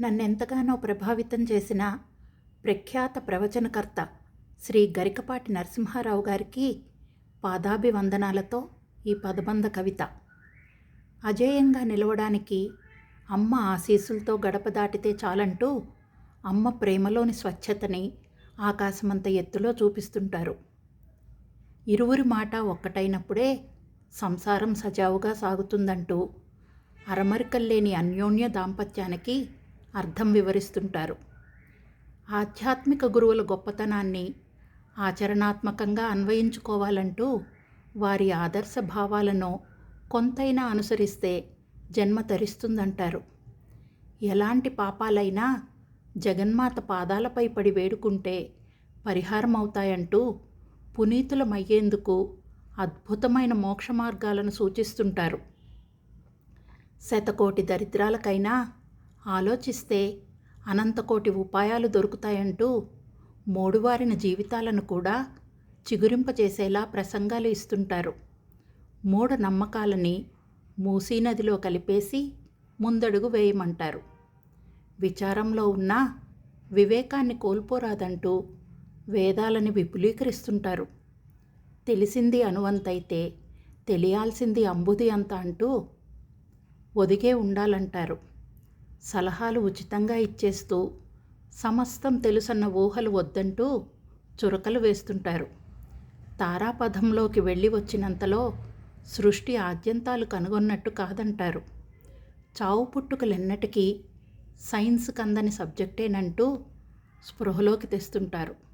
నన్నెంతగానో ప్రభావితం చేసిన ప్రఖ్యాత ప్రవచనకర్త శ్రీ గరికపాటి నరసింహారావు గారికి పాదాభివందనాలతో ఈ పదబంధ కవిత. అజేయంగా నిలవడానికి అమ్మ ఆశీస్సులతో గడప దాటితే చాలంటూ అమ్మ ప్రేమలోని స్వచ్ఛతని ఆకాశమంత ఎత్తులో చూపిస్తుంటారు. ఇరువురి మాట ఒక్కటైనప్పుడే సంసారం సజావుగా సాగుతుందంటూ అరమరికల్లేని అన్యోన్య దాంపత్యానికి అర్థం వివరిస్తుంటారు. ఆధ్యాత్మిక గురువుల గొప్పతనాన్ని ఆచరణాత్మకంగా అన్వయించుకోవాలంటూ వారి ఆదర్శ భావాలను కొంతైనా అనుసరిస్తే జన్మ తరిస్తుందంటారు. ఎలాంటి పాపాలైనా జగన్మాత పాదాలపై పడి వేడుకుంటే పరిహారం అవుతాయంటూ పునీతులమయ్యేందుకు అద్భుతమైన మోక్ష మార్గాలను సూచిస్తుంటారు. శతకోటి దరిద్రాలకైనా ఆలోచిస్తే అనంతకోటి ఉపాయాలు దొరుకుతాయంటూ మోడువారిన జీవితాలను కూడా చిగురింపచేసేలా ప్రసంగాలు ఇస్తుంటారు. మూఢ నమ్మకాలని మూసీనదిలో కలిపేసి ముందడుగు వేయమంటారు. విచారంలో ఉన్న వివేకాన్ని కోల్పోరాదంటూ వేదాలని విపులీకరిస్తుంటారు. తెలిసింది అణువంతైతే తెలియాల్సింది అంబుది అంత అంటూ ఒదిగే ఉండాలంటారు. సలహాలు ఉచితంగా ఇచ్చేస్తూ సమస్తం తెలుసన్న ఊహలు వద్దంటూ చురకలు వేస్తుంటారు. తారాపథంలోకి వెళ్ళి వచ్చినంతలో సృష్టి ఆద్యంతాలు కనుగొన్నట్టు కాదంటారు. చావు పుట్టుకలెన్నటికీ సైన్స్ కందని సబ్జెక్టేనంటూ స్పృహలోకి తెస్తుంటారు.